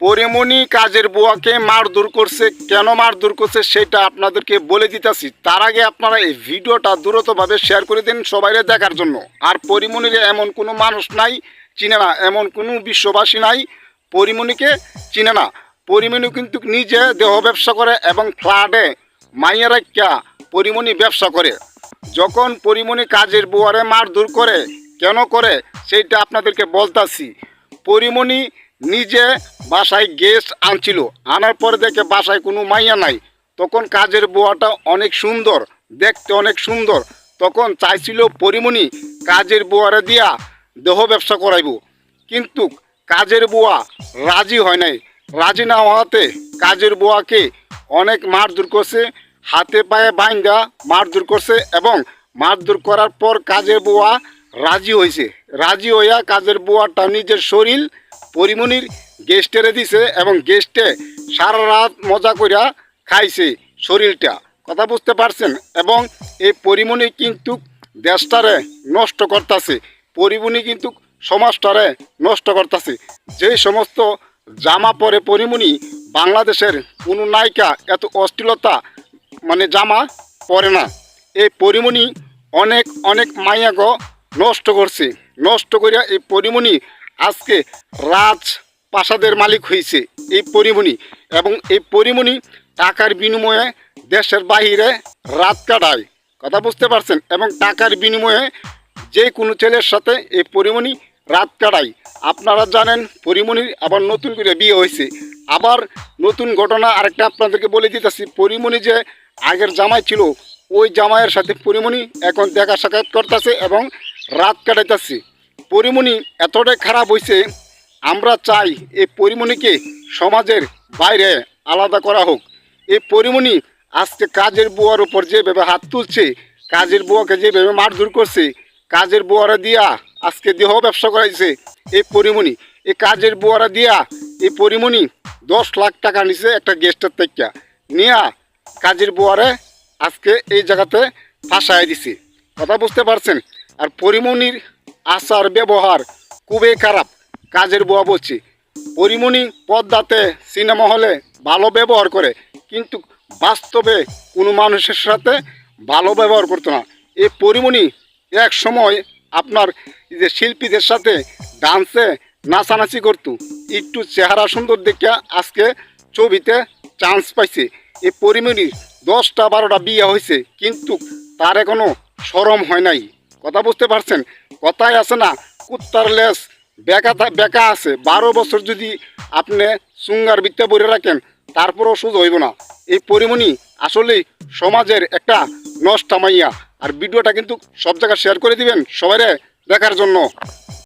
পরিমণি কাজের বুয়াকে মারধর করছে, কেন মারধর করছে সেটা আপনাদেরকে বলে দিতেছি। তার আগে আপনারা এই ভিডিওটা দ্রুতভাবে শেয়ার করে দিন সবাইরে দেখার জন্য। আর পরিমণির এমন কোনো মানুষ নাই চিনে না, এমন কোনো বিশ্ববাসী নাই পরিমণিকে চিনে না। পরিমণি কিন্তু নিজে দেহ ব্যবসা করে এবং ফ্ল্যাটে মাইয়া রাখা পরিমণি ব্যবসা করে। যখন পরিমণি কাজের বুয়ারে মারধর করে, কেন করে সেইটা আপনাদেরকে বলতাছি। পরিমণি নিজে বাসায় গেস্ট আনছিল, আনার পরে দেখে বাসায় কোনো মাইয়া নাই। তখন কাজের বুয়াটা অনেক সুন্দর, দেখতে অনেক সুন্দর। তখন চাইছিল পরিমণি কাজের বুয়ারে দিয়া দেহ ব্যবসা করাইব, কিন্তু কাজের বুয়া রাজি হয় নাই। রাজি না হওয়াতে কাজের বুয়াকে অনেক মারধর করছে, হাতে পায়ে বাইন্ধা মারধর করছে এবং মারধর করার পর কাজের বুয়া রাজি হয়েছে। রাজি হইয়া কাজের বুয়াটা নিজের শরীর পরিমণির গেস্টেরে দিছে এবং গেস্টে সারা রাত মজা কইরা খাইছে শরীরটা। কথা বুঝতে পারছেন? এবং এই পরিমণি কিন্তু দেশটারে নষ্ট করতেছে, পরিমণি কিন্তু সমাজটারে নষ্ট করতেছে। যে সমস্ত জামা পরে পরিমণি, বাংলাদেশের কোনো নায়িকা এত অশ্লীলতা জামা পরে না। এই পরিমণি অনেক অনেক মাইয়াগ নষ্ট করছে। নষ্ট করিয়া এই পরিমণি আজকে রাজপ্রাসাদের মালিক হয়েছে এই পরিমণি। এবং এই পরিমণি টাকার বিনিময়ে দেশের বাহিরে রাত কাটায়। কথা বুঝতে পারছেন? এবং টাকার বিনিময়ে যে কোনো ছেলের সাথে এই পরিমণি রাত কাটায়। আপনারা জানেন পরিমণির আবার নতুন করে বিয়ে হয়েছে। আবার নতুন ঘটনা আরেকটা আপনাদেরকে বলে দিতেছি। পরিমণি যে আগের জামাই ছিল, ওই জামাইয়ের সাথে পরিমণি এখন দেখা সাক্ষাৎ করতেছে এবং রাত কাটাইতেছে। পরিমণি এতটাই খারাপ হয়েছে, আমরা চাই এই পরিমণিকে সমাজের বাইরে আলাদা করা হোক। এই পরিমণি আজকে কাজের বুয়ার উপর যেভাবে হাত তুলছে, কাজের বুয়াকে যেভাবে মারধর করছে, কাজের বুয়ারা দিয়া আজকে দেহ ব্যবসা করাইছে এই পরিমণি। এই কাজের বুয়ারা দিয়া এই পরিমণি 10 লাখ টাকা নিছে একটা গেস্টের থেকে নিয়া কাজের বুয়ারে আজকে এই জায়গাতে ফাঁসায় দিছে। কথা বুঝতে পারছেন? আর পরিমণির আচার ব্যবহার খুবই খারাপ। কাজের বুয়া বলছি, পরিমণি পর্দাতে সিনেমা হলে ভালো ব্যবহার করে, কিন্তু বাস্তবে কোনো মানুষের সাথে ভালো ব্যবহার করতো না। এই পরিমণি এক সময় আপনার যে শিল্পীদের সাথে ডান্সে নাচানাচি করতো, একটু চেহারা সুন্দর দেখে আজকে ছবিতে চান্স পাইছে। এই পরিমণির 10টা 12টা বিয়ে হয়েছে, কিন্তু তার এখনো শরম হয় নাই। কথা বুঝতে পারছেন? কথাই আছে না, কুত্তার লেজ বেকা আছে। 12 বছর যদি আপনি চুঙ্গার বিদ্যা বলে রাখেন, তারপরও সোজা হইব না। এই পরিমণি আসলেই সমাজের একটা নষ্টা মাইয়া। আর ভিডিওটা কিন্তু সব জায়গায় শেয়ার করে দিবেন সবাই দেখার জন্য।